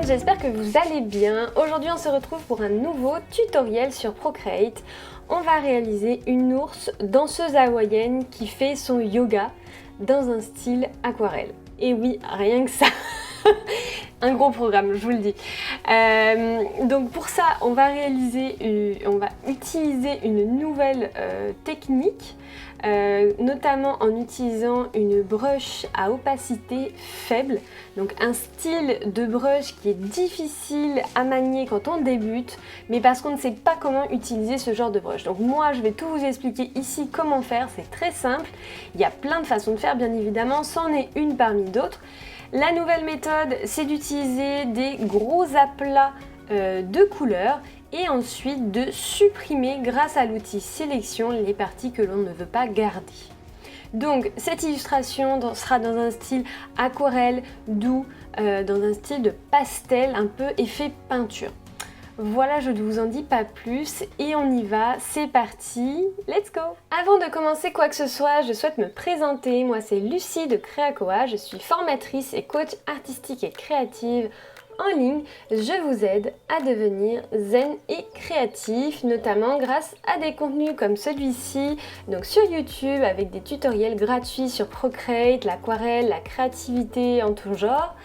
j'espère que vous allez bien. Aujourd'hui on se retrouve pour un nouveau tutoriel sur Procreate. On va réaliser une ours danseuse hawaïenne qui fait son yoga dans un style aquarelle. Et oui, rien que ça. Un gros programme, je vous le dis. Donc pour ça, on va utiliser une nouvelle technique, notamment en utilisant une brush à opacité faible. Donc un style de brush qui est difficile à manier quand on débute, mais parce qu'on ne sait pas comment utiliser ce genre de brush. Donc moi, je vais tout vous expliquer ici comment faire. C'est très simple. Il y a plein de façons de faire, bien évidemment. C'en est une parmi d'autres. La nouvelle méthode, c'est d'utiliser des gros aplats de couleurs et ensuite de supprimer grâce à l'outil sélection les parties que l'on ne veut pas garder. Donc cette illustration sera dans un style aquarelle doux, dans un style de pastel, un peu effet peinture. Voilà, je ne vous en dis pas plus et on y va, c'est parti, let's go! Avant de commencer quoi que ce soit, je souhaite me présenter. Moi c'est Lucie de Créacoa, je suis formatrice et coach artistique et créative en ligne. Je vous aide à devenir zen et créatif, notamment grâce à des contenus comme celui-ci, donc sur YouTube avec des tutoriels gratuits sur Procreate, l'aquarelle, la créativité en tout genre,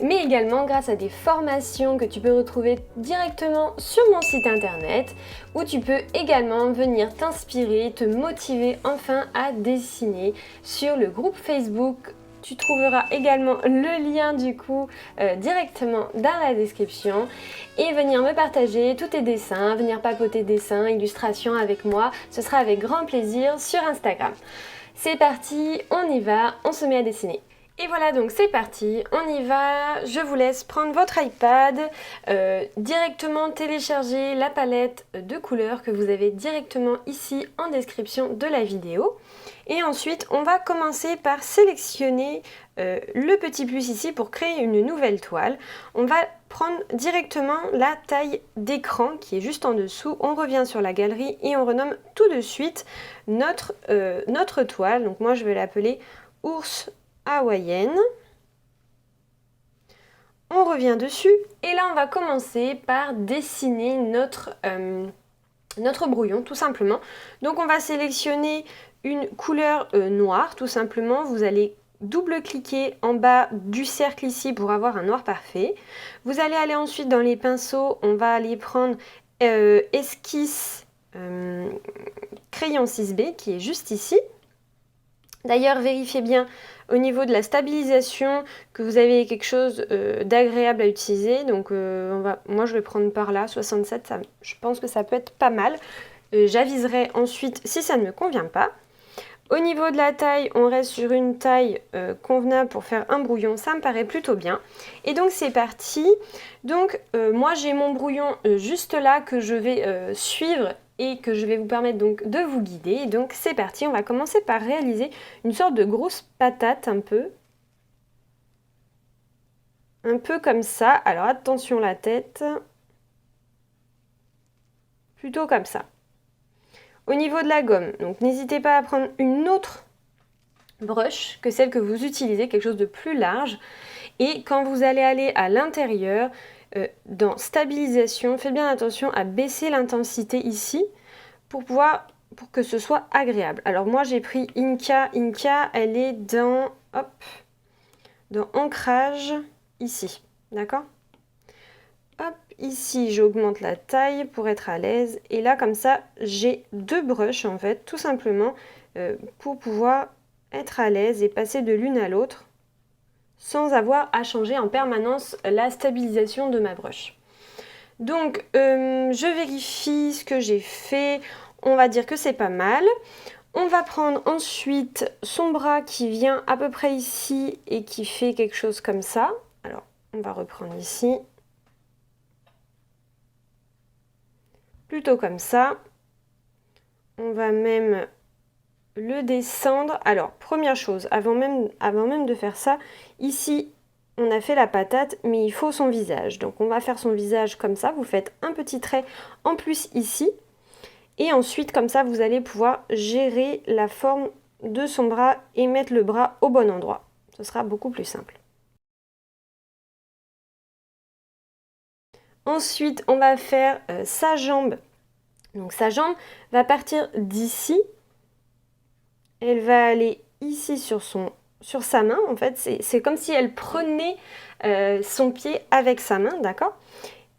mais également grâce à des formations que tu peux retrouver directement sur mon site internet, où tu peux également venir t'inspirer, te motiver enfin à dessiner sur le groupe Facebook. Tu trouveras également le lien du coup directement dans la description et venir me partager tous tes dessins, venir papoter dessins, illustrations avec moi, ce sera avec grand plaisir sur Instagram. C'est parti, on y va, on se met à dessiner. Et voilà, donc c'est parti, on y va. Je vous laisse prendre votre iPad, directement télécharger la palette de couleurs que vous avez directement ici en description de la vidéo. Et ensuite, on va commencer par sélectionner le petit plus ici pour créer une nouvelle toile. On va prendre directement la taille d'écran qui est juste en dessous. On revient sur la galerie et on renomme tout de suite notre toile. Donc moi, je vais l'appeler ours hawaïenne. On revient dessus et là on va commencer par dessiner notre brouillon tout simplement. Donc on va sélectionner une couleur noire tout simplement. Vous allez double-cliquer en bas du cercle ici pour avoir un noir parfait. Vous allez aller ensuite dans les pinceaux, on va aller prendre esquisse crayon 6B qui est juste ici. D'ailleurs, vérifiez bien au niveau de la stabilisation que vous avez quelque chose d'agréable à utiliser. Donc moi je vais prendre par là, 67, je pense que ça peut être pas mal. J'aviserai ensuite si ça ne me convient pas. Au niveau de la taille, on reste sur une taille convenable pour faire un brouillon, ça me paraît plutôt bien. Et donc c'est parti. Donc moi j'ai mon brouillon juste là que je vais suivre et que je vais vous permettre donc de vous guider. Donc c'est parti, on va commencer par réaliser une sorte de grosse patate un peu comme ça. Alors attention la tête, plutôt comme ça. Au niveau de la gomme, donc n'hésitez pas à prendre une autre brush que celle que vous utilisez, quelque chose de plus large. Et quand vous allez aller à l'intérieur, dans stabilisation, faites bien attention à baisser l'intensité ici pour que ce soit agréable. Alors moi j'ai pris Inca. Inca, elle est dans ancrage ici, d'accord? Hop, ici j'augmente la taille pour être à l'aise. Et là comme ça, j'ai deux brushes en fait, tout simplement pour pouvoir être à l'aise et passer de l'une à l'autre sans avoir à changer en permanence la stabilisation de ma brush. Donc je vérifie ce que j'ai fait, on va dire que c'est pas mal. On va prendre ensuite son bras qui vient à peu près ici et qui fait quelque chose comme ça. Alors on va reprendre ici. Plutôt comme ça. On va même le descendre. Alors première chose, avant même de faire ça, ici on a fait la patate, mais il faut son visage. Donc on va faire son visage comme ça. Vous faites un petit trait en plus ici. Et ensuite, comme ça, vous allez pouvoir gérer la forme de son bras et mettre le bras au bon endroit. Ce sera beaucoup plus simple. Ensuite, on va faire sa jambe. Donc sa jambe va partir d'ici. Elle va aller ici sur sa main. En fait, c'est comme si elle prenait son pied avec sa main, d'accord?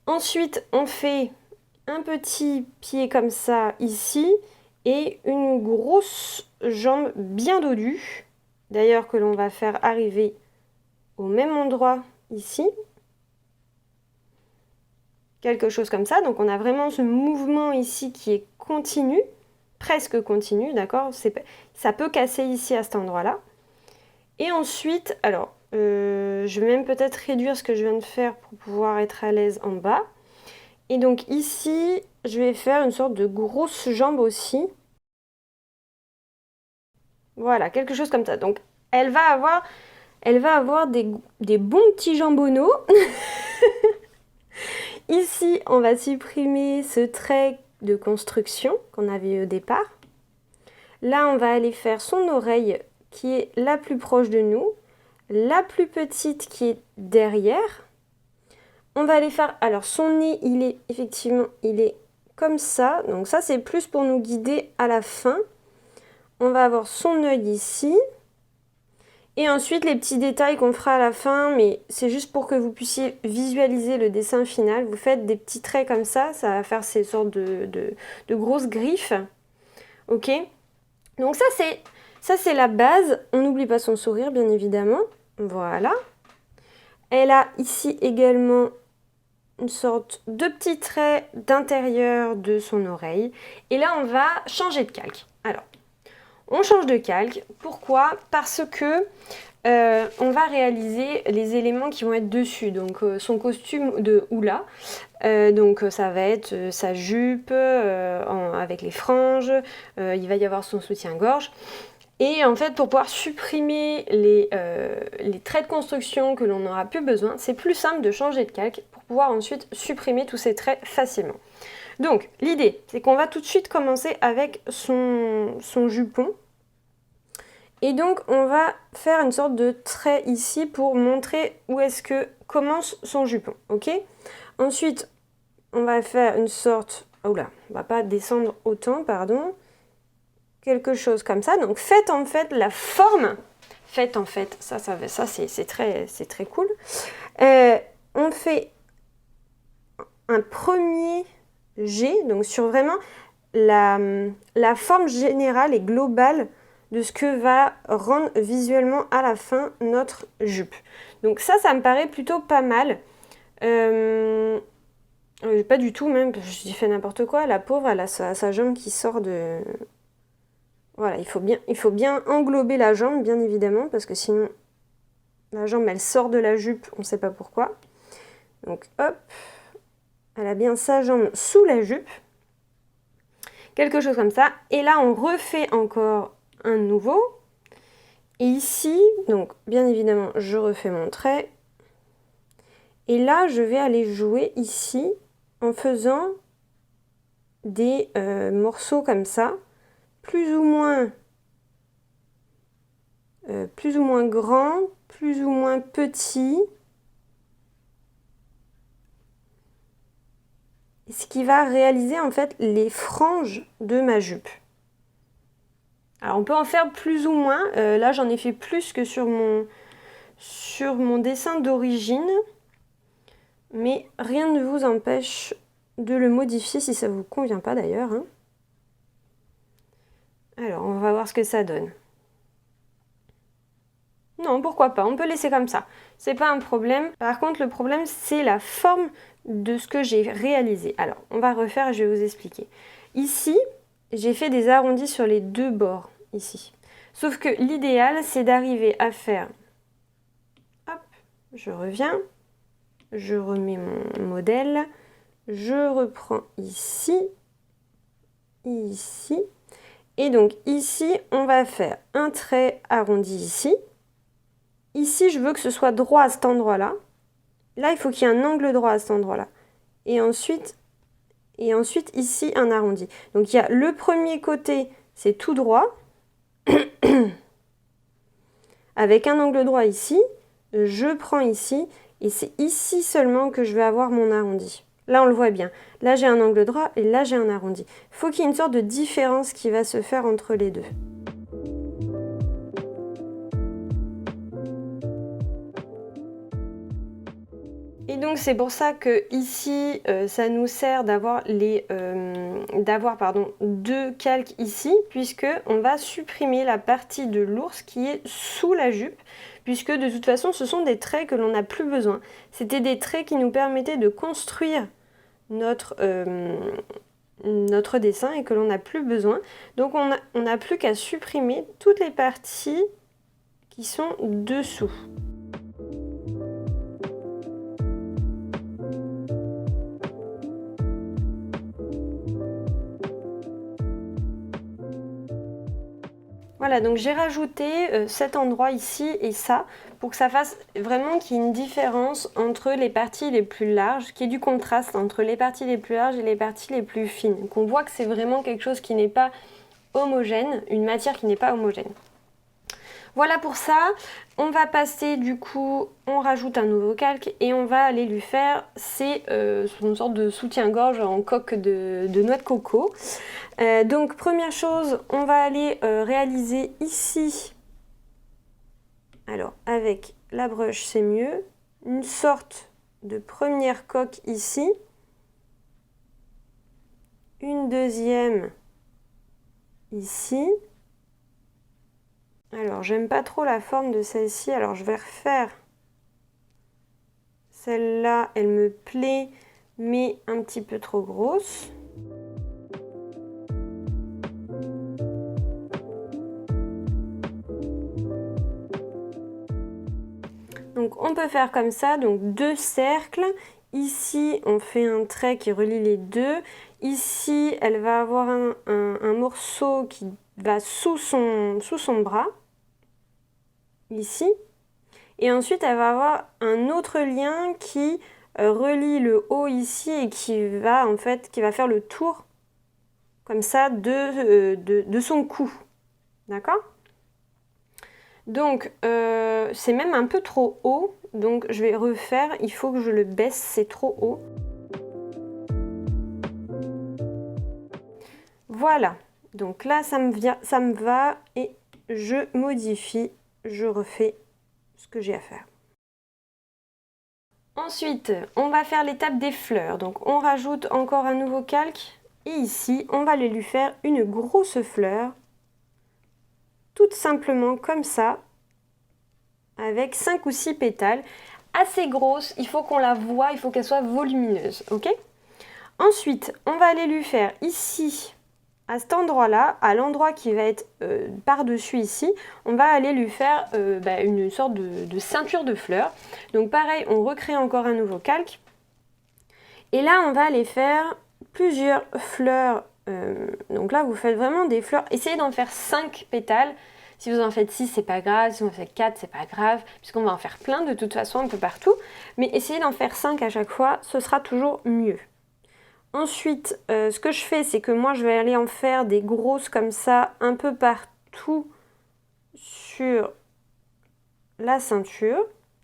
Ensuite, on fait un petit pied comme ça ici et une grosse jambe bien dodue. D'ailleurs, que l'on va faire arriver au même endroit ici. Quelque chose comme ça. Donc on a vraiment ce mouvement ici qui est continu, presque continu, d'accord? Ça peut casser ici à cet endroit-là. Et ensuite, alors, je vais même peut-être réduire ce que je viens de faire pour pouvoir être à l'aise en bas. Et donc ici, je vais faire une sorte de grosse jambe aussi. Voilà, quelque chose comme ça. Donc elle va avoir des bons petits jambonneaux. Ici, on va supprimer ce trait de construction qu'on avait au départ. Là, on va aller faire son oreille qui est la plus proche de nous, la plus petite qui est derrière. On va aller faire, alors son nez, il est comme ça. Donc ça, c'est plus pour nous guider à la fin. On va avoir son œil ici. Et ensuite, les petits détails qu'on fera à la fin, mais c'est juste pour que vous puissiez visualiser le dessin final. Vous faites des petits traits comme ça va faire ces sortes de grosses griffes. Ok? Donc ça, c'est la base. On n'oublie pas son sourire, bien évidemment. Voilà. Elle a ici également une sorte de petit trait d'intérieur de son oreille. Et là, on va changer de calque. Alors, on change de calque. Pourquoi? Parce que on va réaliser les éléments qui vont être dessus. Donc son costume de Oula. Donc ça va être sa jupe avec les franges. Il va y avoir son soutien-gorge. Et en fait, pour pouvoir supprimer les traits de construction que l'on n'aura plus besoin, c'est plus simple de changer de calque pour pouvoir ensuite supprimer tous ces traits facilement. Donc, l'idée, c'est qu'on va tout de suite commencer avec son jupon. Et donc, on va faire une sorte de trait ici pour montrer où est-ce que commence son jupon, ok? Ensuite, on va faire une sorte... Oh là, on va pas descendre autant, pardon. Quelque chose comme ça. Donc, faites en fait la forme. Faites en fait, ça c'est très cool. On fait un premier jet, donc sur vraiment la forme générale et globale de ce que va rendre visuellement à la fin notre jupe. Donc ça me paraît plutôt pas mal. Pas du tout même, j'ai fait n'importe quoi. La pauvre, elle a sa jambe qui sort de... Voilà, il faut bien englober la jambe, bien évidemment, parce que sinon, la jambe, elle sort de la jupe, on ne sait pas pourquoi. Donc, hop, elle a bien sa jambe sous la jupe. Quelque chose comme ça. Et là, on refait encore un nouveau. Et ici, donc, bien évidemment, je refais mon trait. Et là, je vais aller jouer ici en faisant des morceaux comme ça. Plus ou moins grand, plus ou moins petit. Ce qui va réaliser en fait les franges de ma jupe. Alors on peut en faire plus ou moins. Là j'en ai fait plus que sur mon dessin d'origine. Mais rien ne vous empêche de le modifier si ça ne vous convient pas d'ailleurs, hein. Alors, on va voir ce que ça donne. Non, pourquoi pas, on peut laisser comme ça. C'est pas un problème. Par contre, le problème, c'est la forme de ce que j'ai réalisé. Alors, on va refaire et je vais vous expliquer. Ici, j'ai fait des arrondis sur les deux bords, ici. Sauf que l'idéal, c'est d'arriver à faire... Hop, je reviens. Je remets mon modèle. Je reprends ici. Ici. Et donc ici, on va faire un trait arrondi ici. Ici, je veux que ce soit droit à cet endroit-là. Là, il faut qu'il y ait un angle droit à cet endroit-là. Et ensuite, ici, un arrondi. Donc il y a le premier côté, c'est tout droit. Avec un angle droit ici. Je prends ici. Et c'est ici seulement que je vais avoir mon arrondi. Là, on le voit bien. Là, j'ai un angle droit et là, j'ai un arrondi. Il faut qu'il y ait une sorte de différence qui va se faire entre les deux. Et donc c'est pour ça que ici ça nous sert d'avoir deux calques ici, puisque on va supprimer la partie de l'ours qui est sous la jupe, puisque de toute façon ce sont des traits que l'on n'a plus besoin. C'était des traits qui nous permettaient de construire notre dessin et que l'on n'a plus besoin. Donc on n'a plus qu'à supprimer toutes les parties qui sont dessous. Voilà, donc j'ai rajouté cet endroit ici et ça, pour que ça fasse vraiment qu'il y ait une différence entre les parties les plus larges, qu'il y ait du contraste entre les parties les plus larges et les parties les plus fines. Qu'on voit que c'est vraiment quelque chose qui n'est pas homogène, une matière qui n'est pas homogène. Voilà pour ça, on va passer du coup, on rajoute un nouveau calque et on va aller lui faire, c'est une sorte de soutien-gorge en coque de noix de coco. Donc première chose, on va aller réaliser ici, alors avec la brush c'est mieux, une sorte de première coque ici, une deuxième ici. Alors, j'aime pas trop la forme de celle-ci, alors je vais refaire celle-là, elle me plaît, mais un petit peu trop grosse. Donc, on peut faire comme ça, donc deux cercles. Ici, on fait un trait qui relie les deux. Ici, elle va avoir un morceau qui va sous son bras. Ici, et ensuite elle va avoir un autre lien qui relie le haut ici et qui va faire le tour comme ça de son cou, d'accord? Donc c'est même un peu trop haut, donc je vais refaire, il faut que je le baisse, c'est trop haut. Voilà, donc là ça me va et je modifie, je refais ce que j'ai à faire. Ensuite, on va faire l'étape des fleurs. Donc on rajoute encore un nouveau calque et ici, on va aller lui faire une grosse fleur, toute simplement comme ça, avec 5 ou 6 pétales, assez grosse, il faut qu'on la voie, il faut qu'elle soit volumineuse, ok? Ensuite, on va aller lui faire ici, à cet endroit-là, à l'endroit qui va être par-dessus ici, on va aller lui faire une sorte de ceinture de fleurs. Donc pareil, on recrée encore un nouveau calque. Et là, on va aller faire plusieurs fleurs. Donc là, vous faites vraiment des fleurs. Essayez d'en faire 5 pétales. Si vous en faites 6, c'est pas grave. Si vous en faites 4, c'est pas grave. Puisqu'on va en faire plein de toute façon un peu partout. Mais essayez d'en faire 5 à chaque fois, ce sera toujours mieux. Ensuite, ce que je fais, c'est que moi, je vais aller en faire des grosses comme ça, un peu partout sur la ceinture.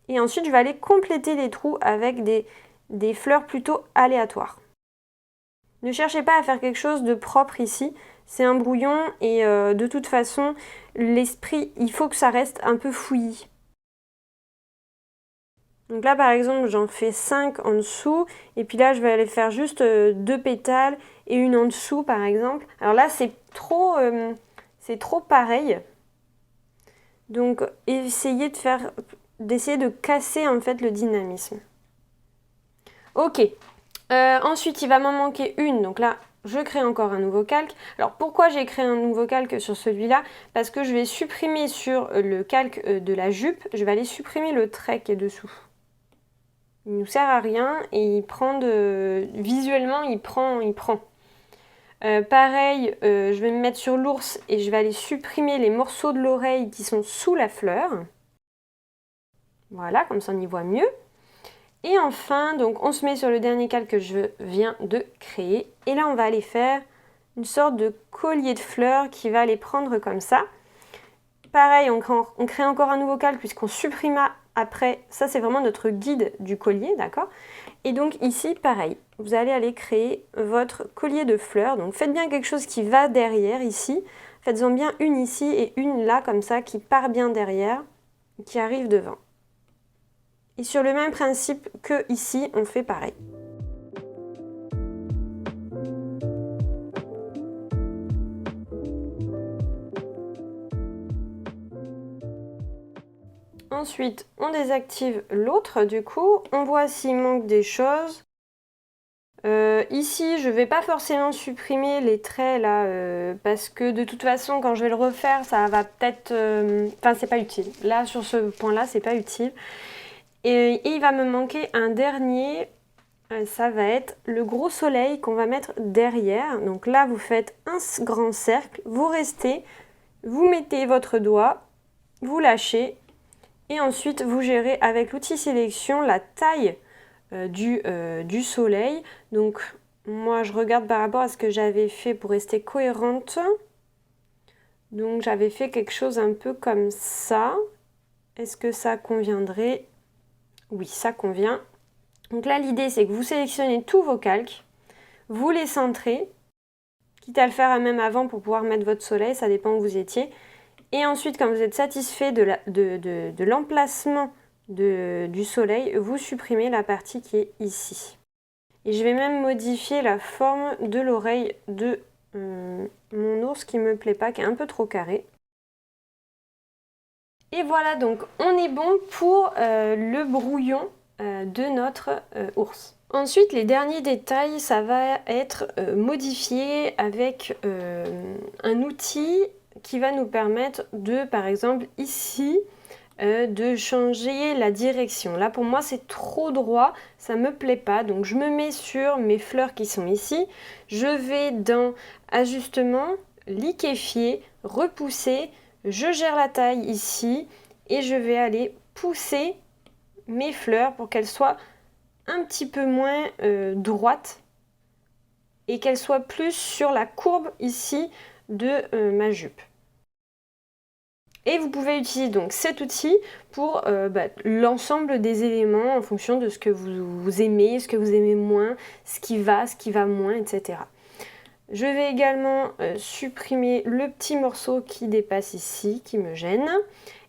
Et ensuite, je vais aller compléter les trous avec des fleurs plutôt aléatoires. Ne cherchez pas à faire quelque chose de propre ici. C'est un brouillon et de toute façon, l'esprit, il faut que ça reste un peu fouillis. Donc là par exemple j'en fais 5 en dessous et puis là je vais aller faire juste 2 pétales et une en dessous par exemple. Alors là c'est trop pareil. Donc essayez de casser en fait le dynamisme. Ok. Ensuite il va m'en manquer une. Donc là je crée encore un nouveau calque. Alors pourquoi j'ai créé un nouveau calque sur celui-là? Parce que je vais supprimer sur le calque de la jupe, je vais aller supprimer le trait qui est dessous. Il ne nous sert à rien et visuellement il prend. Pareil, je vais me mettre sur l'ours et je vais aller supprimer les morceaux de l'oreille qui sont sous la fleur. Voilà, comme ça on y voit mieux. Et enfin, donc on se met sur le dernier calque que je viens de créer. Et là on va aller faire une sorte de collier de fleurs qui va aller prendre comme ça. Pareil, on crée encore un nouveau calque puisqu'on supprima après. Ça, c'est vraiment notre guide du collier, d'accord? Et donc ici, pareil, vous allez aller créer votre collier de fleurs. Donc faites bien quelque chose qui va derrière ici. Faites-en bien une ici et une là, comme ça, qui part bien derrière, qui arrive devant. Et sur le même principe que ici, on fait pareil. Ensuite, on désactive l'autre, du coup. On voit s'il manque des choses. Ici, je ne vais pas forcément supprimer les traits là, parce que de toute façon, quand je vais le refaire, ça va peut-être... Enfin, c'est pas utile. Là, sur ce point-là, c'est pas utile. Et il va me manquer un dernier, ça va être le gros soleil qu'on va mettre derrière. Donc là, vous faites un grand cercle, vous restez, vous mettez votre doigt, vous lâchez, et ensuite, vous gérez avec l'outil sélection la taille du soleil. Donc moi je regarde par rapport à ce que j'avais fait pour rester cohérente. Donc j'avais fait quelque chose un peu comme ça. Est-ce que ça conviendrait? Oui, ça convient. Donc là l'idée c'est que vous sélectionnez tous vos calques, vous les centrez, quitte à le faire même avant pour pouvoir mettre votre soleil, ça dépend où vous étiez. Et ensuite quand vous êtes satisfait de l'emplacement du soleil, vous supprimez la partie qui est ici. Et je vais même modifier la forme de l'oreille de mon ours qui me plaît pas, qui est un peu trop carré. Et voilà, donc on est bon pour le brouillon de notre ours. Ensuite, les derniers détails, ça va être modifié avec un outil qui va nous permettre de, par exemple, ici, de changer la direction. Là pour moi c'est trop droit, ça me plaît pas, donc je me mets sur mes fleurs qui sont ici, je vais dans ajustement, liquéfier, repousser, je gère la taille ici et je vais aller pousser mes fleurs pour qu'elles soient un petit peu moins droites et qu'elles soient plus sur la courbe ici de ma jupe. Et vous pouvez utiliser donc cet outil pour l'ensemble des éléments en fonction de ce que vous aimez, ce que vous aimez moins, ce qui va moins, etc. Je vais également supprimer le petit morceau qui dépasse ici, qui me gêne.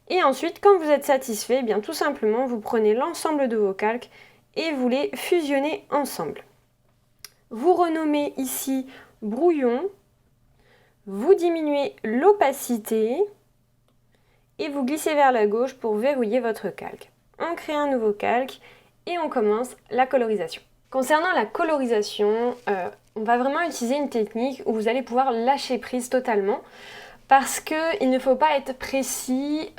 Et ensuite, quand vous êtes satisfait, eh bien tout simplement, vous prenez l'ensemble de vos calques et vous les fusionnez ensemble. Vous renommez ici brouillon, vous diminuez l'opacité, et vous glissez vers la gauche pour verrouiller votre calque. On crée un nouveau calque et on commence la colorisation. Concernant la colorisation, on va vraiment utiliser une technique où vous allez pouvoir lâcher prise totalement parce qu'il ne faut pas être précis,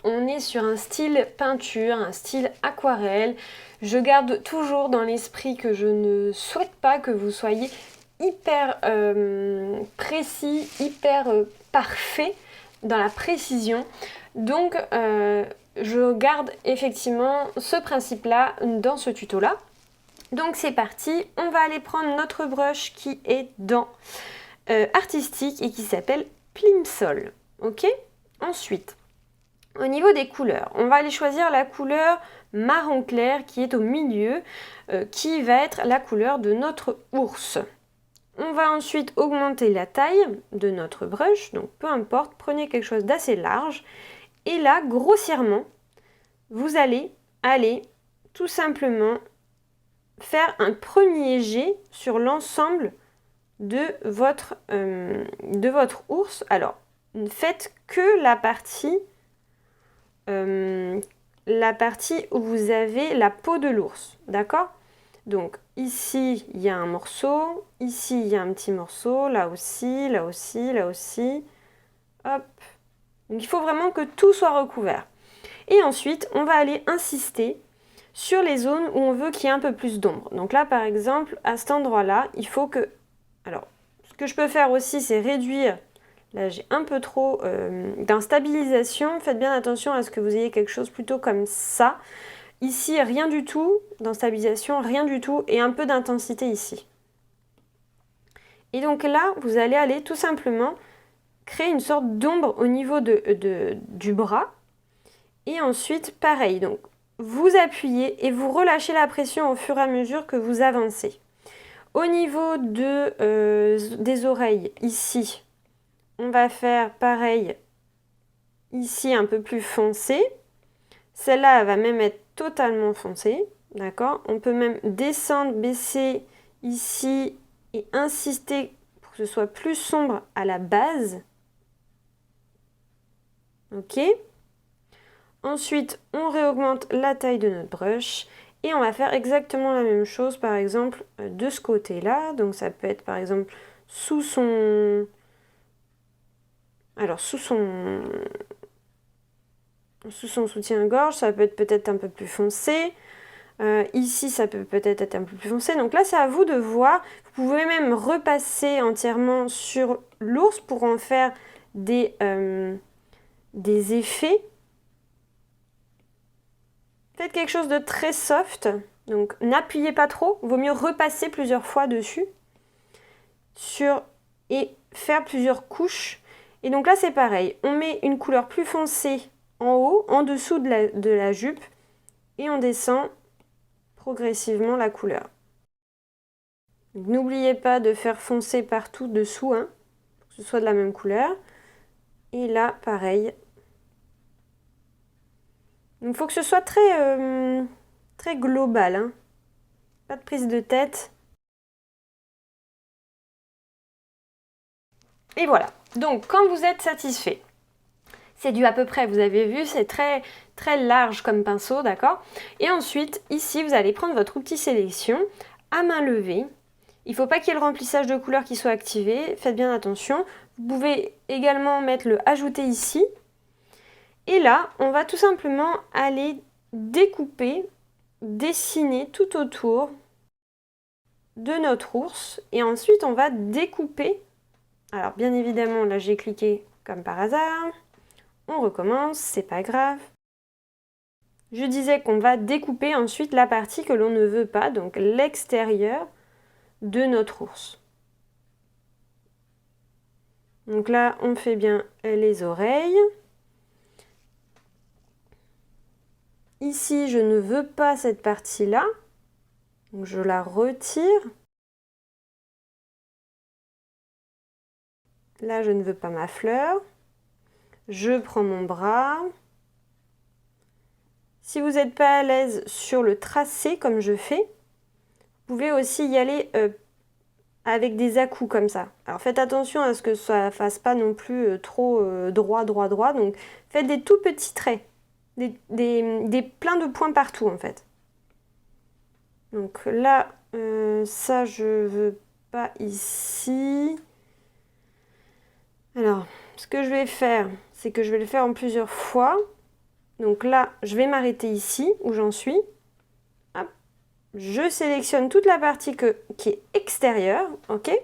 on est sur un style peinture, un style aquarelle. Je garde toujours dans l'esprit que je ne souhaite pas que vous soyez hyper précis, hyper parfait dans la précision. Donc je garde effectivement ce principe là dans ce tuto là. Donc c'est parti, on va aller prendre notre brush qui est dans artistique et qui s'appelle Plimsoll. Ok. Ensuite, au niveau des couleurs, on va aller choisir la couleur marron clair qui est au milieu, qui va être la couleur de notre ours. On va ensuite augmenter la taille de notre brush, donc peu importe, prenez quelque chose d'assez large. Et là, grossièrement, vous allez aller tout simplement faire un premier jet sur l'ensemble de votre ours. Alors, faites que la partie où vous avez la peau de l'ours, d'accord ? Donc ici, il y a un morceau, ici, il y a un petit morceau, là aussi, là aussi, là aussi. Hop. Donc il faut vraiment que tout soit recouvert. Et ensuite, on va aller insister sur les zones où on veut qu'il y ait un peu plus d'ombre. Donc là, par exemple, à cet endroit-là, il faut que... Alors, ce que je peux faire aussi, c'est réduire... Là, j'ai un peu trop d'instabilisation. Faites bien attention à ce que vous ayez quelque chose plutôt comme ça. Ici, rien du tout, dans stabilisation, rien du tout, et un peu d'intensité ici. Et donc là, vous allez aller tout simplement créer une sorte d'ombre au niveau du bras. Et ensuite, pareil, donc vous appuyez et vous relâchez la pression au fur et à mesure que vous avancez. Au niveau des oreilles, ici, on va faire pareil, ici un peu plus foncé. Celle-là, elle va même être totalement foncée, d'accord? On peut même descendre, baisser ici et insister pour que ce soit plus sombre à la base. Ok? Ensuite, on réaugmente la taille de notre brush et on va faire exactement la même chose, par exemple, de ce côté-là. Donc ça peut être, par exemple, sous son soutien-gorge, ça peut être peut-être un peu plus foncé. Ici, ça peut peut-être être un peu plus foncé. Donc là, c'est à vous de voir. Vous pouvez même repasser entièrement sur l'ours pour en faire des effets. Faites quelque chose de très soft. Donc n'appuyez pas trop. Vaut mieux repasser plusieurs fois dessus. Et faire plusieurs couches. Et donc là, c'est pareil. On met une couleur plus foncée en haut, en dessous de la jupe. Et on descend progressivement la couleur. N'oubliez pas de faire foncer partout dessous, hein, pour que ce soit de la même couleur. Et là, pareil. Il faut que ce soit très, très global, hein. Pas de prise de tête. Et voilà. Donc, quand vous êtes satisfait, c'est du à peu près, vous avez vu, c'est très, très large comme pinceau, d'accord? Et ensuite, ici, vous allez prendre votre outil sélection à main levée. Il ne faut pas qu'il y ait le remplissage de couleurs qui soit activé, faites bien attention. Vous pouvez également mettre le ajouter ici. Et là, on va tout simplement aller découper, dessiner tout autour de notre ours. Et ensuite, on va découper. Alors, bien évidemment, là, j'ai cliqué comme par hasard. On recommence, c'est pas grave. Je disais qu'on va découper ensuite la partie que l'on ne veut pas, donc l'extérieur de notre ours. Donc là, on fait bien les oreilles. Ici, je ne veux pas cette partie-là. Donc je la retire. Là, je ne veux pas ma fleur. Je prends mon bras. Si vous n'êtes pas à l'aise sur le tracé comme je fais, vous pouvez aussi y aller avec des à-coups comme ça. Alors faites attention à ce que ça ne fasse pas non plus trop droit. Donc faites des tout petits traits. Des pleins de points partout en fait. Donc là, ça je veux pas ici. Alors, ce que je vais faire, c'est que je vais le faire en plusieurs fois. Donc là, je vais m'arrêter ici où j'en suis. Hop. Je sélectionne toute la partie qui est extérieure, ok?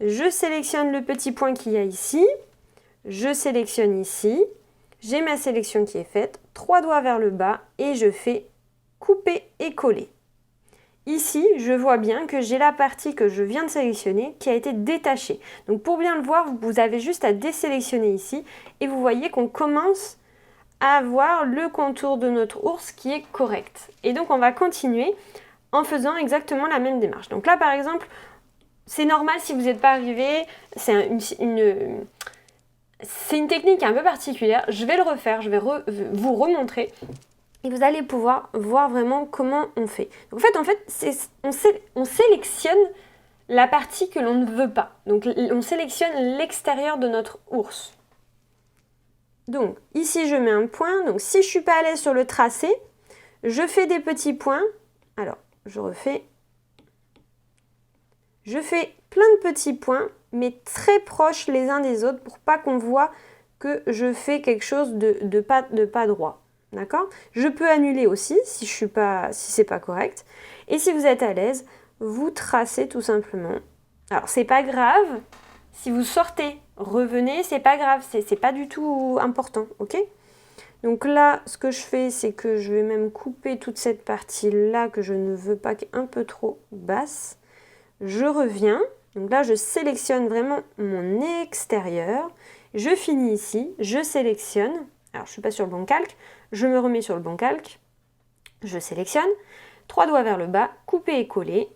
Je sélectionne le petit point qu'il y a ici. Je sélectionne ici. J'ai ma sélection qui est faite. 3 doigts vers le bas et je fais couper et coller. Ici, je vois bien que j'ai la partie que je viens de sélectionner qui a été détachée. Donc pour bien le voir, vous avez juste à désélectionner ici et vous voyez qu'on commence à avoir le contour de notre ours qui est correct. Et donc on va continuer en faisant exactement la même démarche. Donc là par exemple, c'est normal si vous n'êtes pas arrivé, c'est une technique un peu particulière. Je vais le refaire, je vais vous remontrer. Et vous allez pouvoir voir vraiment comment on fait. Donc en fait on sélectionne la partie que l'on ne veut pas. Donc on sélectionne l'extérieur de notre ours. Donc ici je mets un point. Donc si je ne suis pas à l'aise sur le tracé, je fais des petits points. Alors je refais. Je fais plein de petits points, mais très proches les uns des autres pour pas qu'on voit que je fais quelque chose de pas droit. D'accord? Je peux annuler aussi si c'est pas correct. Et si vous êtes à l'aise, vous tracez tout simplement. Alors c'est pas grave. Si vous sortez, revenez, c'est pas grave, c'est pas du tout important, ok? Donc là, ce que je fais, c'est que je vais même couper toute cette partie-là que je ne veux pas, qui est un peu trop basse. Je reviens. Donc là, je sélectionne vraiment mon extérieur. Je finis ici, je sélectionne. Alors, je ne suis pas sur le bon calque. Je me remets sur le bon calque. Je sélectionne. 3 doigts vers le bas, couper et coller.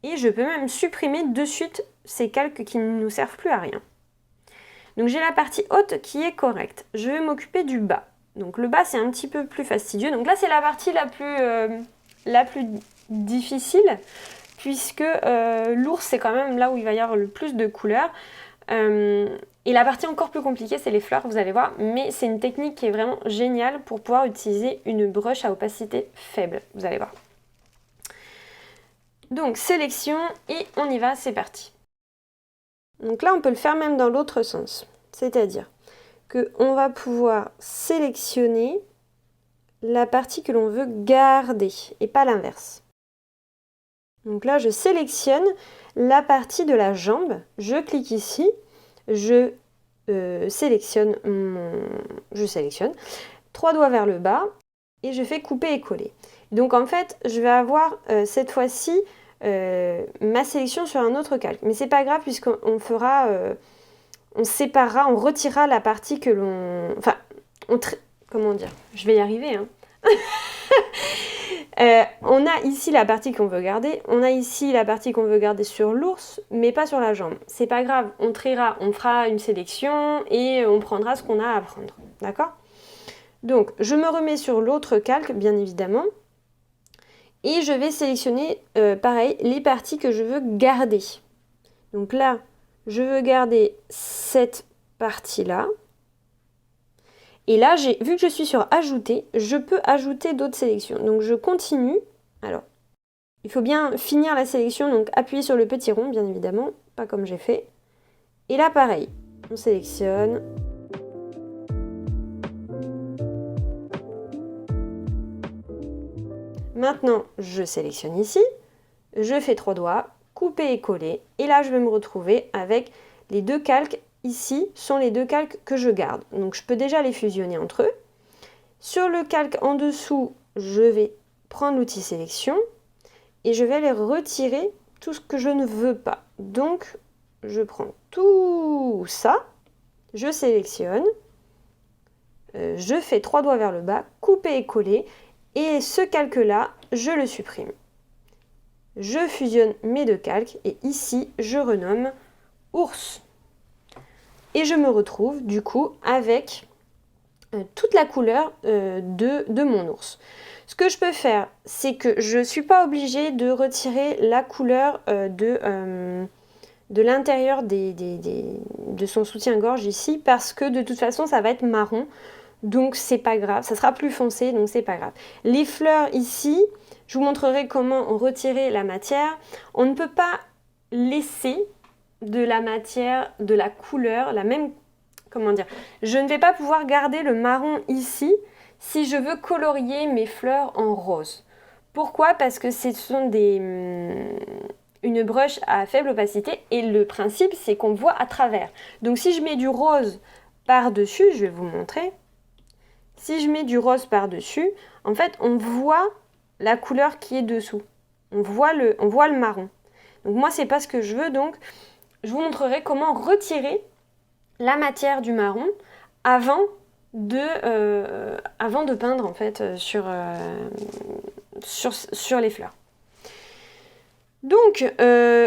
Et je peux même supprimer de suite ces calques qui ne nous servent plus à rien. Donc j'ai la partie haute qui est correcte. Je vais m'occuper du bas. Donc le bas c'est un petit peu plus fastidieux. Donc là c'est la partie la plus difficile, puisque l'ours c'est quand même là où il va y avoir le plus de couleurs. Et la partie encore plus compliquée c'est les fleurs, vous allez voir. Mais c'est une technique qui est vraiment géniale pour pouvoir utiliser une brush à opacité faible. Vous allez voir. Donc sélection et on y va, c'est parti. Donc là on peut le faire même dans l'autre sens. C'est-à-dire qu'on va pouvoir sélectionner la partie que l'on veut garder et pas l'inverse. Donc là, je sélectionne la partie de la jambe, je clique ici, je sélectionne 3 doigts vers le bas et je fais couper et coller. Donc en fait, je vais avoir cette fois-ci ma sélection sur un autre calque. Mais c'est pas grave puisqu'on fera... on séparera, on retirera la partie que l'on... Enfin, comment dire? Je vais y arriver, hein. On a ici la partie qu'on veut garder, on a ici la partie qu'on veut garder sur l'ours, mais pas sur la jambe. C'est pas grave, on triera, on fera une sélection et on prendra ce qu'on a à prendre. D'accord? Donc, je me remets sur l'autre calque, bien évidemment, et je vais sélectionner, pareil, les parties que je veux garder. Donc là, je veux garder cette partie-là. Et là, vu que je suis sur ajouter, je peux ajouter d'autres sélections. Donc je continue. Alors, il faut bien finir la sélection, donc appuyer sur le petit rond, bien évidemment, pas comme j'ai fait. Et là, pareil, on sélectionne. Maintenant, je sélectionne ici. Je fais 3 doigts, couper et coller. Et là, je vais me retrouver avec les 2 calques. Ici sont les 2 calques que je garde. Donc je peux déjà les fusionner entre eux. Sur le calque en dessous, je vais prendre l'outil sélection et je vais les retirer tout ce que je ne veux pas. Donc je prends tout ça, je sélectionne, je fais 3 doigts vers le bas, couper et coller, et ce calque-là, je le supprime. Je fusionne mes 2 calques et ici, je renomme ours. Et je me retrouve du coup avec toute la couleur de mon ours. Ce que je peux faire, c'est que je ne suis pas obligée de retirer la couleur de l'intérieur de son soutien-gorge ici, parce que de toute façon ça va être marron, donc c'est pas grave, ça sera plus foncé, donc c'est pas grave. Les fleurs ici, je vous montrerai comment retirer la matière. On ne peut pas laisser de la matière, de la couleur, la même, comment dire, je ne vais pas pouvoir garder le marron ici si je veux colorier mes fleurs en rose. Pourquoi? Parce que ce sont une brush à faible opacité et le principe c'est qu'on voit à travers. Donc si je mets du rose par-dessus, je vais vous montrer, si je mets du rose par-dessus, en fait on voit la couleur qui est dessous, on voit le marron. Donc moi c'est pas ce que je veux, donc je vous montrerai comment retirer la matière du marron avant de peindre en fait sur les fleurs. Donc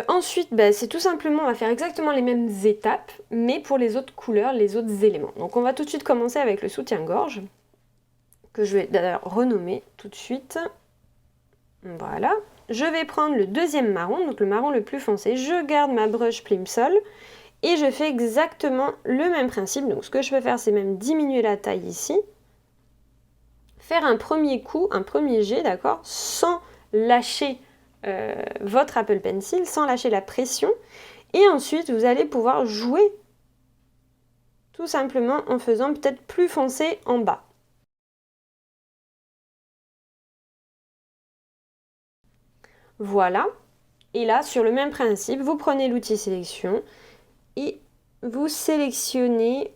ensuite c'est tout simplement, on va faire exactement les mêmes étapes mais pour les autres couleurs, les autres éléments. Donc on va tout de suite commencer avec le soutien-gorge que je vais d'ailleurs renommer tout de suite. Voilà. Je vais prendre le deuxième marron, donc le marron le plus foncé. Je garde ma brush Plimsoll et je fais exactement le même principe. Donc ce que je peux faire, c'est même diminuer la taille ici. Faire un premier coup, un premier jet, d'accord, sans lâcher votre Apple Pencil, sans lâcher la pression. Et ensuite, vous allez pouvoir jouer tout simplement en faisant peut-être plus foncé en bas. Voilà. Et là, sur le même principe, vous prenez l'outil sélection et vous sélectionnez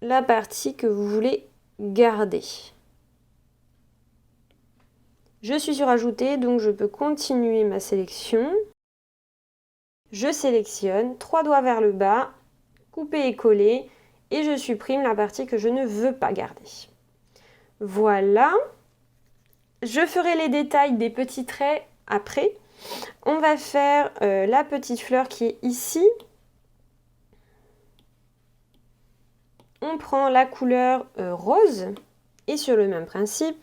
la partie que vous voulez garder. Je suis sur ajouter, donc je peux continuer ma sélection. Je sélectionne, 3 doigts vers le bas, couper et coller, et je supprime la partie que je ne veux pas garder. Voilà. Je ferai les détails des petits traits après. On va faire la petite fleur qui est ici. On prend la couleur rose et sur le même principe,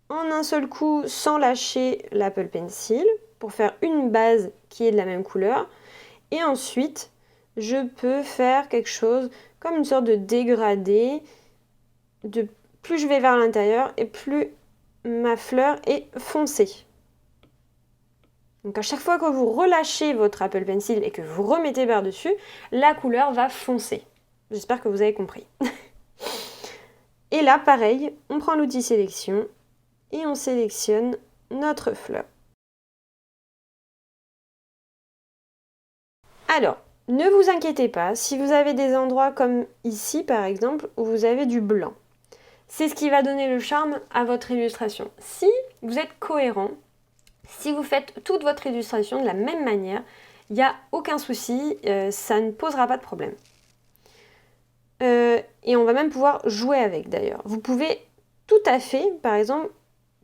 en un seul coup, sans lâcher l'Apple Pencil, pour faire une base qui est de la même couleur. Et ensuite, je peux faire quelque chose comme une sorte de dégradé. Plus je vais vers l'intérieur et plus ma fleur est foncée. Donc à chaque fois que vous relâchez votre Apple Pencil et que vous remettez par-dessus, la couleur va foncer. J'espère que vous avez compris. Et là, pareil, on prend l'outil sélection et on sélectionne notre fleur. Alors, ne vous inquiétez pas, si vous avez des endroits comme ici par exemple, où vous avez du blanc. C'est ce qui va donner le charme à votre illustration. Si vous êtes cohérent, si vous faites toute votre illustration de la même manière, il n'y a aucun souci, ça ne posera pas de problème. Et on va même pouvoir jouer avec d'ailleurs. Vous pouvez tout à fait, par exemple,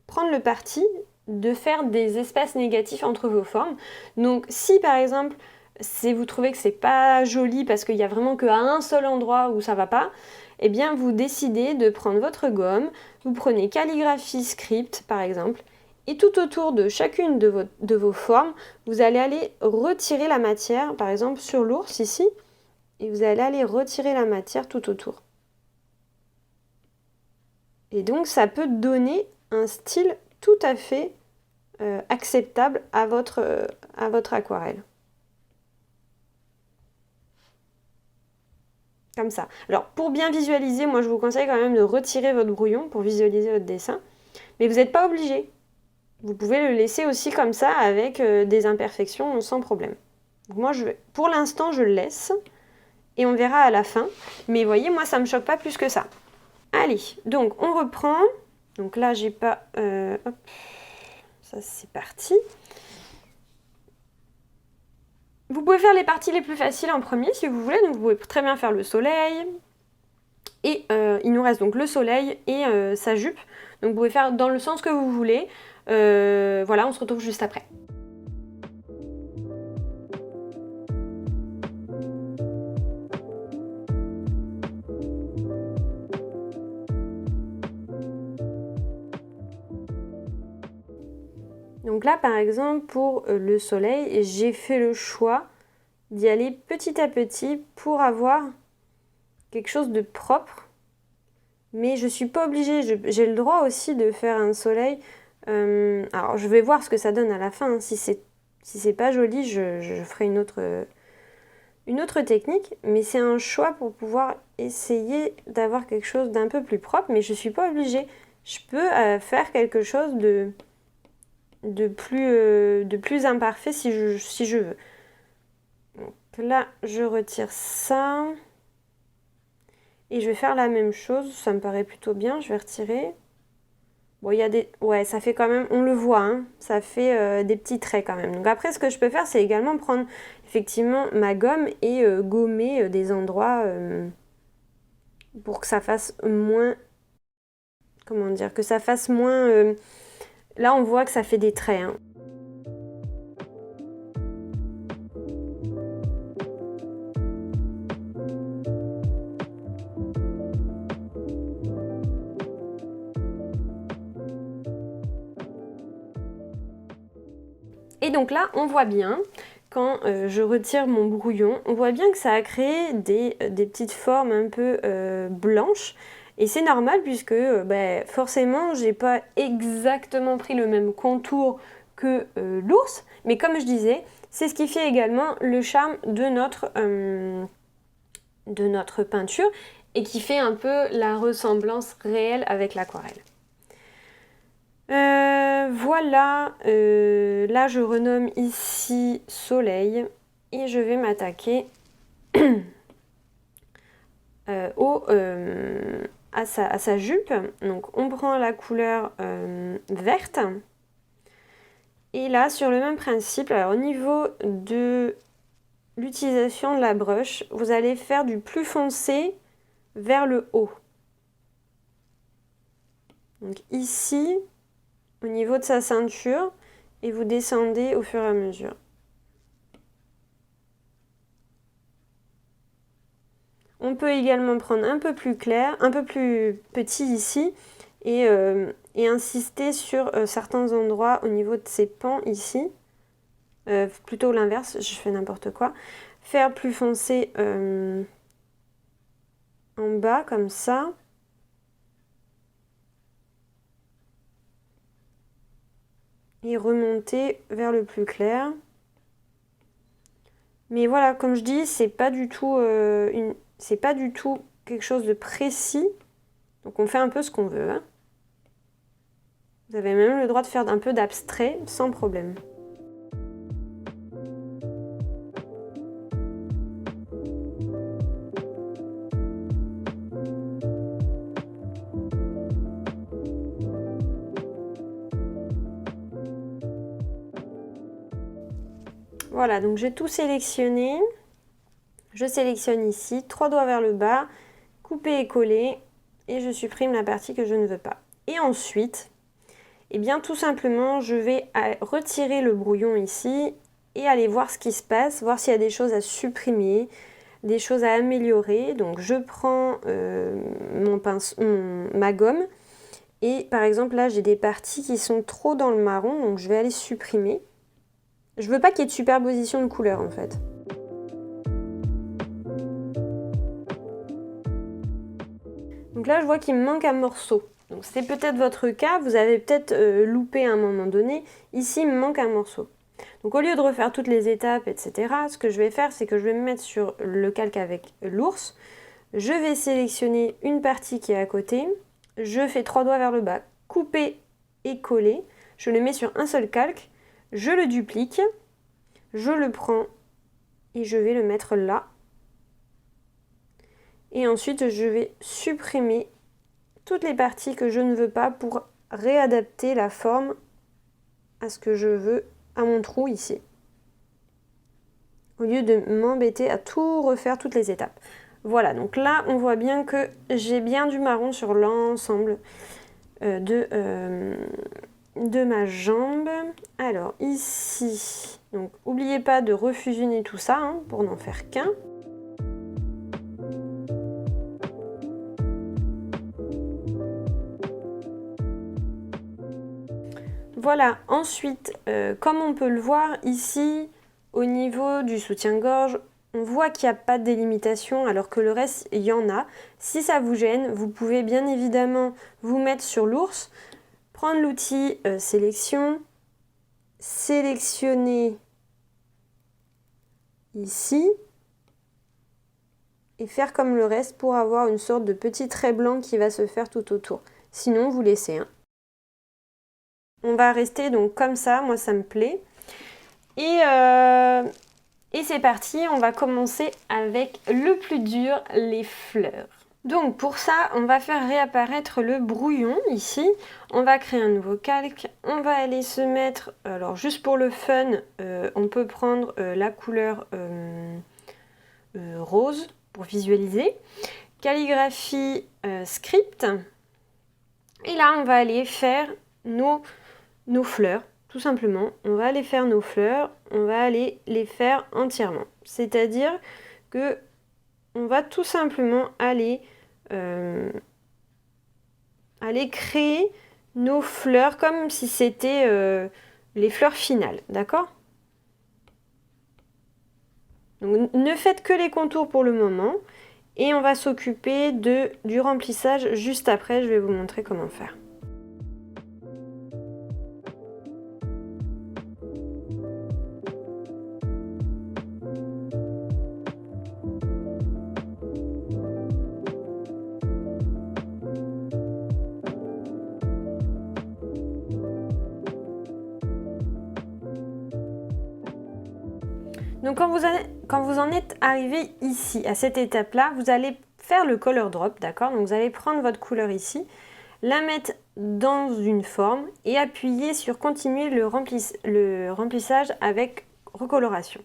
prendre le parti de faire des espaces négatifs entre vos formes. Donc si par exemple, si vous trouvez que c'est pas joli parce qu'il n'y a vraiment qu'à un seul endroit où ça va pas, eh bien vous décidez de prendre votre gomme, vous prenez calligraphie script par exemple, et tout autour de chacune de vos formes, vous allez aller retirer la matière, par exemple sur l'ours ici, et vous allez aller retirer la matière tout autour. Et donc ça peut donner un style tout à fait acceptable à votre aquarelle. Comme ça. Alors pour bien visualiser, moi je vous conseille quand même de retirer votre brouillon pour visualiser votre dessin. Mais vous n'êtes pas obligé. Vous pouvez le laisser aussi comme ça avec des imperfections sans problème. Donc moi, pour l'instant, je le laisse et on verra à la fin. Mais vous voyez, moi, ça ne me choque pas plus que ça. Allez, donc on reprend. Donc là, j'ai pas... hop, ça, c'est parti. Vous pouvez faire les parties les plus faciles en premier si vous voulez. Donc vous pouvez très bien faire le soleil. Et il nous reste donc le soleil et sa jupe. Donc vous pouvez faire dans le sens que vous voulez. Voilà, on se retrouve juste après. Donc là, par exemple, pour le soleil, j'ai fait le choix d'y aller petit à petit pour avoir quelque chose de propre. Mais je ne suis pas obligée, j'ai le droit aussi de faire un soleil. Alors, je vais voir ce que ça donne à la fin. Hein. Si c'est pas joli, je ferai une autre technique. Mais c'est un choix pour pouvoir essayer d'avoir quelque chose d'un peu plus propre. Mais je ne suis pas obligée. Je peux faire quelque chose de plus imparfait si je veux. Donc là, je retire ça. Et je vais faire la même chose. Ça me paraît plutôt bien. Je vais retirer. Bon, il y a des... Ouais, ça fait quand même... On le voit, hein, ça fait des petits traits quand même. Donc après, ce que je peux faire, c'est également prendre effectivement ma gomme et gommer des endroits pour que ça fasse moins... Comment dire? Que ça fasse moins... Là, on voit que ça fait des traits. Hein. Et donc là, on voit bien, quand je retire mon brouillon, on voit bien que ça a créé des petites formes un peu blanches. Et c'est normal puisque forcément, j'ai pas exactement pris le même contour que l'ours. Mais comme je disais, c'est ce qui fait également le charme de notre peinture et qui fait un peu la ressemblance réelle avec l'aquarelle. Voilà, là je renomme ici soleil et je vais m'attaquer à sa jupe. Donc on prend la couleur verte et là sur le même principe, alors, au niveau de l'utilisation de la brush, vous allez faire du plus foncé vers le haut. Donc ici, au niveau de sa ceinture, et vous descendez au fur et à mesure. On peut également prendre un peu plus clair, un peu plus petit ici et insister sur certains endroits au niveau de ces pans ici. Plutôt l'inverse, je fais n'importe quoi. Faire plus foncé en bas comme ça. Et remonter vers le plus clair. Mais voilà, comme je dis, c'est pas du tout quelque chose de précis. Donc on fait un peu ce qu'on veut. Hein. Vous avez même le droit de faire un peu d'abstrait sans problème. Voilà, donc j'ai tout sélectionné. Je sélectionne ici, 3 doigts vers le bas, couper et coller, et je supprime la partie que je ne veux pas. Et ensuite, eh bien tout simplement, je vais retirer le brouillon ici et aller voir ce qui se passe, voir s'il y a des choses à supprimer, des choses à améliorer. Donc je prends ma gomme, et par exemple là j'ai des parties qui sont trop dans le marron, donc je vais aller supprimer. Je veux pas qu'il y ait de superposition de couleurs en fait. Donc là je vois qu'il me manque un morceau. Donc c'est peut-être votre cas, vous avez peut-être loupé à un moment donné. Ici il me manque un morceau. Donc au lieu de refaire toutes les étapes, etc., ce que je vais faire, c'est que je vais me mettre sur le calque avec l'ours. Je vais sélectionner une partie qui est à côté. Je fais 3 doigts vers le bas, couper et coller. Je le mets sur un seul calque. Je le duplique, je le prends et je vais le mettre là. Et ensuite, je vais supprimer toutes les parties que je ne veux pas pour réadapter la forme à ce que je veux, à mon trou ici. Au lieu de m'embêter à tout refaire, toutes les étapes. Voilà, donc là, on voit bien que j'ai bien du marron sur l'ensemble de ma jambe. Alors ici, donc n'oubliez pas de refusionner tout ça hein, pour n'en faire qu'un. Voilà, ensuite, comme on peut le voir ici, au niveau du soutien-gorge, on voit qu'il n'y a pas de délimitation alors que le reste, il y en a. Si ça vous gêne, vous pouvez bien évidemment vous mettre sur l'ours, prendre l'outil sélection, sélectionner ici et faire comme le reste pour avoir une sorte de petit trait blanc qui va se faire tout autour. Sinon, vous laissez. Hein. On va rester donc comme ça, moi ça me plaît. Et c'est parti, on va commencer avec le plus dur, les fleurs. Donc pour ça, on va faire réapparaître le brouillon ici. On va créer un nouveau calque. On va aller se mettre, alors juste pour le fun, on peut prendre la couleur rose pour visualiser. Calligraphie script. Et là, on va aller faire nos fleurs, tout simplement. On va aller faire nos fleurs, on va aller les faire entièrement. C'est-à-dire que on va tout simplement aller créer nos fleurs comme si c'était les fleurs finales, d'accord? Donc ne faites que les contours pour le moment et on va s'occuper du remplissage juste après. Je vais vous montrer comment faire. Donc quand vous en êtes arrivé ici, à cette étape-là, vous allez faire le color drop, d'accord? Donc vous allez prendre votre couleur ici, la mettre dans une forme et appuyer sur continuer le remplissage avec recoloration.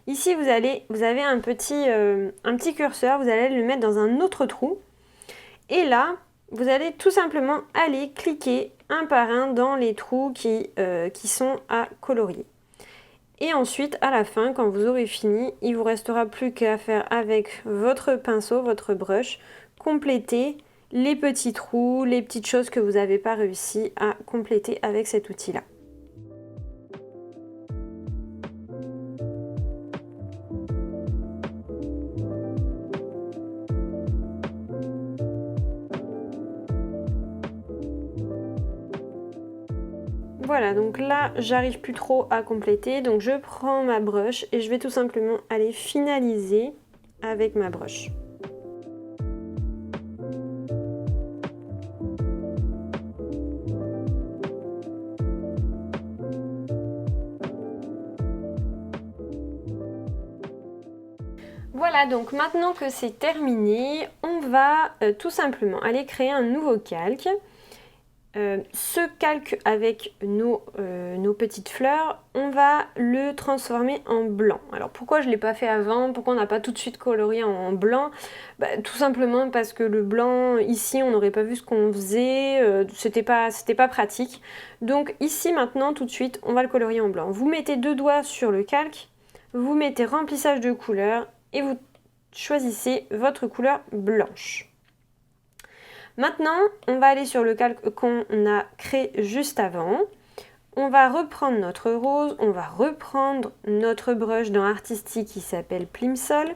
Ici, vous avez un petit curseur, vous allez le mettre dans un autre trou. Et là, vous allez tout simplement aller cliquer un par un dans les trous qui sont à colorier. Et ensuite, à la fin, quand vous aurez fini, il ne vous restera plus qu'à faire avec votre pinceau, votre brush, compléter les petits trous, les petites choses que vous n'avez pas réussi à compléter avec cet outil-là. Voilà, donc là, j'arrive plus trop à compléter, donc je prends ma brush et je vais tout simplement aller finaliser avec ma brush. Voilà, donc maintenant que c'est terminé, on va tout simplement aller créer un nouveau calque. Ce calque avec nos petites fleurs, on va le transformer en blanc. Alors pourquoi je ne l'ai pas fait avant? Pourquoi on n'a pas tout de suite colorié en blanc? Tout simplement parce que le blanc, ici, on n'aurait pas vu ce qu'on faisait, c'était pas pratique. Donc ici, maintenant, tout de suite, on va le colorier en blanc. Vous mettez 2 doigts sur le calque, vous mettez remplissage de couleur et vous choisissez votre couleur blanche. Maintenant, on va aller sur le calque qu'on a créé juste avant. On va reprendre notre rose, on va reprendre notre brush dans Artistic qui s'appelle Plimsoll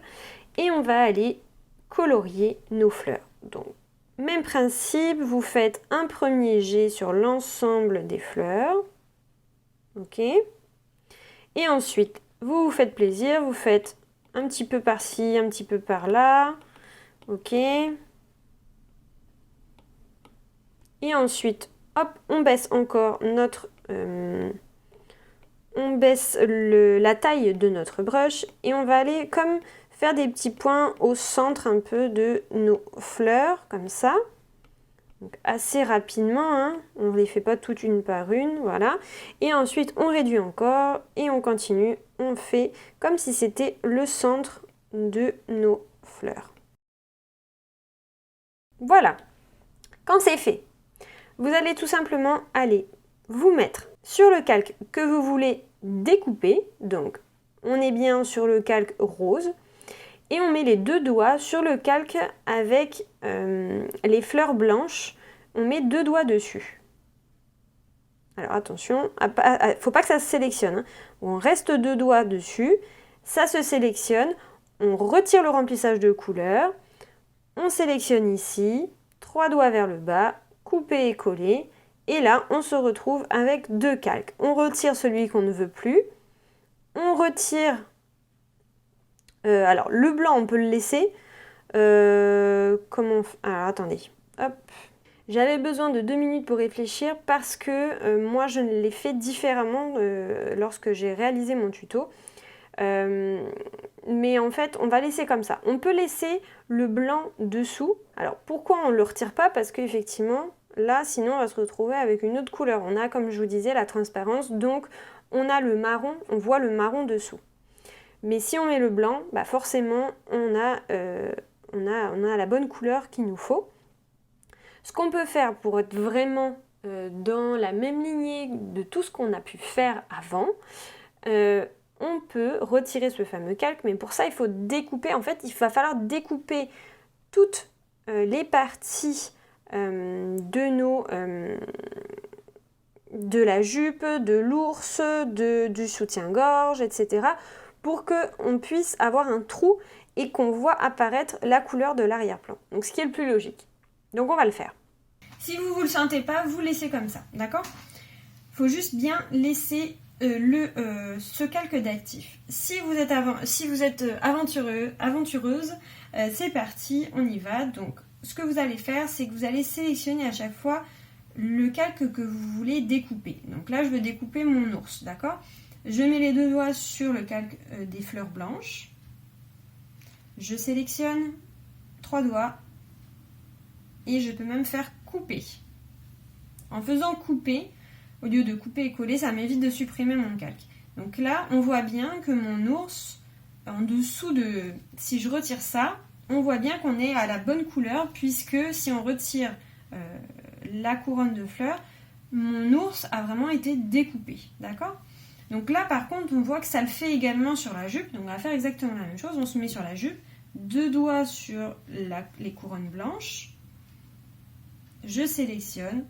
et on va aller colorier nos fleurs. Donc, même principe, vous faites un premier jet sur l'ensemble des fleurs. Ok. Et ensuite, vous vous faites plaisir, vous faites un petit peu par-ci, un petit peu par-là. Ok. Et ensuite, hop, on baisse encore notre... on baisse la taille de notre brush et on va aller comme faire des petits points au centre un peu de nos fleurs, comme ça. Donc assez rapidement, hein. On ne les fait pas toutes une par une, voilà. Et ensuite, on réduit encore et on continue. On fait comme si c'était le centre de nos fleurs. Voilà. Quand c'est fait, vous allez tout simplement aller vous mettre sur le calque que vous voulez découper. Donc, on est bien sur le calque rose. Et on met les 2 doigts sur le calque avec les fleurs blanches. On met 2 doigts dessus. Alors attention, faut pas que ça se sélectionne. Hein. On reste 2 doigts dessus. Ça se sélectionne. On retire le remplissage de couleur. On sélectionne ici. 3 doigts vers le bas. Couper et coller. Et là, on se retrouve avec 2 calques. On retire celui qu'on ne veut plus. On retire... alors, le blanc, on peut le laisser. Comment... Alors, attendez. Hop. J'avais besoin de 2 minutes pour réfléchir parce que moi, je l'ai fait différemment lorsque j'ai réalisé mon tuto. Mais en fait, on va laisser comme ça. On peut laisser le blanc dessous. Alors, pourquoi on ne le retire pas? Parce qu'effectivement... Là, sinon, on va se retrouver avec une autre couleur. On a, comme je vous disais, la transparence. Donc, on a le marron, on voit le marron dessous. Mais si on met le blanc, forcément, on a la bonne couleur qu'il nous faut. Ce qu'on peut faire pour être vraiment dans la même lignée de tout ce qu'on a pu faire avant, on peut retirer ce fameux calque. Mais pour ça, il faut découper. En fait, il va falloir découper toutes les parties de la jupe, de l'ours, du soutien-gorge, etc. pour qu'on puisse avoir un trou et qu'on voit apparaître la couleur de l'arrière-plan. Donc ce qui est le plus logique. Donc on va le faire. Si vous ne le sentez pas, vous laissez comme ça, d'accord? Il faut juste bien laisser ce calque d'actif. Si vous êtes aventureuse, c'est parti, on y va. Donc ce que vous allez faire, c'est que vous allez sélectionner à chaque fois le calque que vous voulez découper. Donc là, je veux découper mon ours, d'accord? Je mets les 2 doigts sur le calque des fleurs blanches. Je sélectionne 3 doigts et je peux même faire couper. En faisant couper, au lieu de couper et coller, ça m'évite de supprimer mon calque. Donc là, on voit bien que mon ours, en dessous de... Si je retire ça, on voit bien qu'on est à la bonne couleur puisque si on retire la couronne de fleurs, mon ours a vraiment été découpé, d'accord? Donc là par contre on voit que ça le fait également sur la jupe, donc on va faire exactement la même chose, on se met sur la jupe, 2 doigts sur les couronnes blanches, je sélectionne,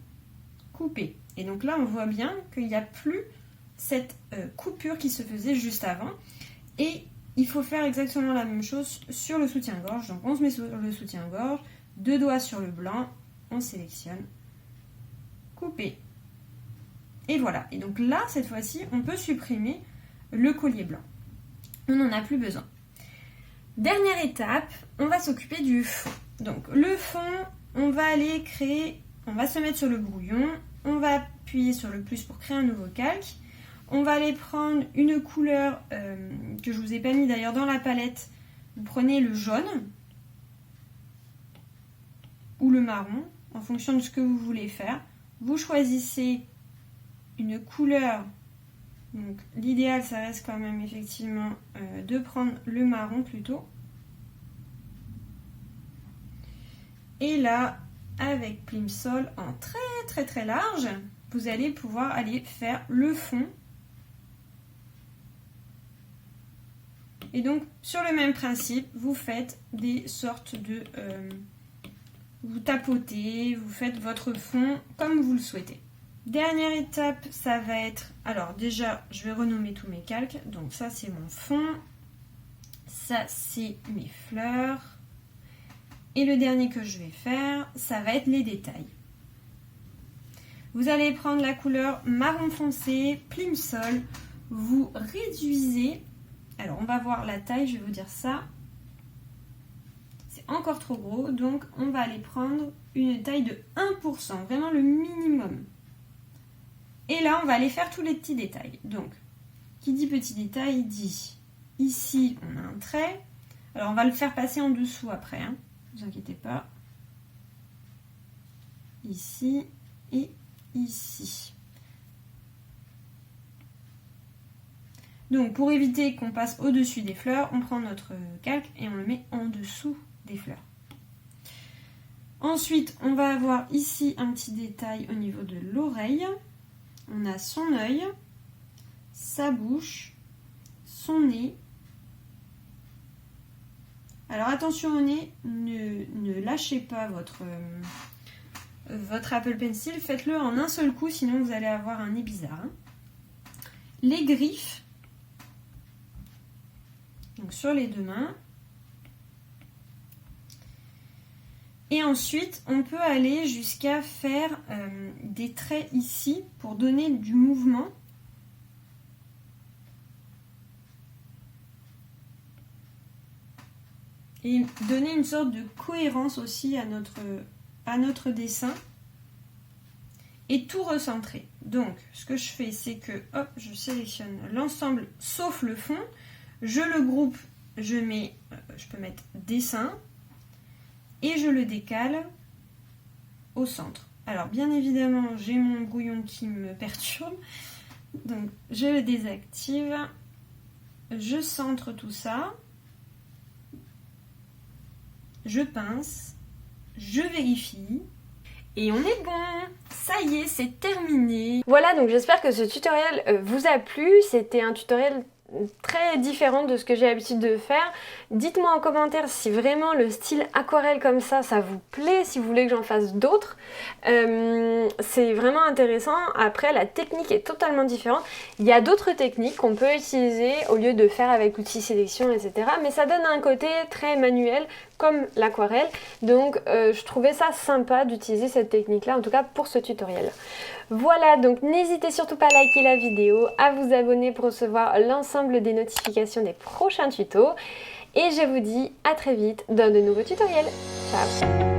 couper. Et donc là on voit bien qu'il n'y a plus cette coupure qui se faisait juste avant, et il faut faire exactement la même chose sur le soutien-gorge, donc on se met sur le soutien-gorge, 2 doigts sur le blanc, on sélectionne, couper. Et voilà, et donc là, cette fois-ci, on peut supprimer le collier blanc. On n'en a plus besoin. Dernière étape, on va s'occuper du fond. Donc le fond, on va aller créer, on va se mettre sur le brouillon, on va appuyer sur le plus pour créer un nouveau calque. On va aller prendre une couleur que je vous ai pas mis d'ailleurs dans la palette. Vous prenez le jaune ou le marron, en fonction de ce que vous voulez faire. Vous choisissez une couleur, donc l'idéal ça reste quand même effectivement de prendre le marron plutôt. Et là, avec Plimsoll en très large, vous allez pouvoir aller faire le fond. Et donc sur le même principe, vous faites des sortes de... vous tapotez, vous faites votre fond comme vous le souhaitez. Dernière étape, ça va être... Alors déjà, je vais renommer tous mes calques. Donc ça, c'est mon fond. Ça, c'est mes fleurs. Et le dernier que je vais faire, ça va être les détails. Vous allez prendre la couleur marron foncé, Plimsoll. Vous réduisez... Alors, on va voir la taille, je vais vous dire ça. C'est encore trop gros, donc on va aller prendre une taille de 1%, vraiment le minimum. Et là, on va aller faire tous les petits détails. Donc, qui dit petit détail dit, ici, on a un trait. Alors, on va le faire passer en dessous après, hein. Ne vous inquiétez pas. Ici et ici. Donc, pour éviter qu'on passe au-dessus des fleurs, on prend notre calque et on le met en dessous des fleurs. Ensuite, on va avoir ici un petit détail au niveau de l'oreille. On a son œil, sa bouche, son nez. Alors attention au nez, ne lâchez pas votre Apple Pencil, faites-le en un seul coup, sinon vous allez avoir un nez bizarre. Hein. Les griffes, donc sur les 2 mains. Et ensuite, on peut aller jusqu'à faire des traits ici pour donner du mouvement. Et donner une sorte de cohérence aussi à notre dessin. Et tout recentrer. Donc, ce que je fais, c'est que hop, je sélectionne l'ensemble sauf le fond. Je le groupe, je peux mettre dessin. Et je le décale au centre. Alors bien évidemment, j'ai mon brouillon qui me perturbe. Donc je le désactive. Je centre tout ça. Je pince. Je vérifie. Et on est bon! Ça y est, c'est terminé! Voilà, donc j'espère que ce tutoriel vous a plu. C'était un tutoriel très différent de ce que j'ai l'habitude de faire. Dites-moi en commentaire si vraiment le style aquarelle comme ça vous plaît, si vous voulez que j'en fasse d'autres. C'est vraiment intéressant. Après, la technique est totalement différente. Il y a d'autres techniques qu'on peut utiliser au lieu de faire avec l'outil sélection, etc. Mais ça donne un côté très manuel comme l'aquarelle. Donc je trouvais ça sympa d'utiliser cette technique-là, en tout cas pour ce tutoriel. Voilà, donc n'hésitez surtout pas à liker la vidéo, à vous abonner pour recevoir l'ensemble des notifications des prochains tutos. Et je vous dis à très vite dans de nouveaux tutoriels. Ciao!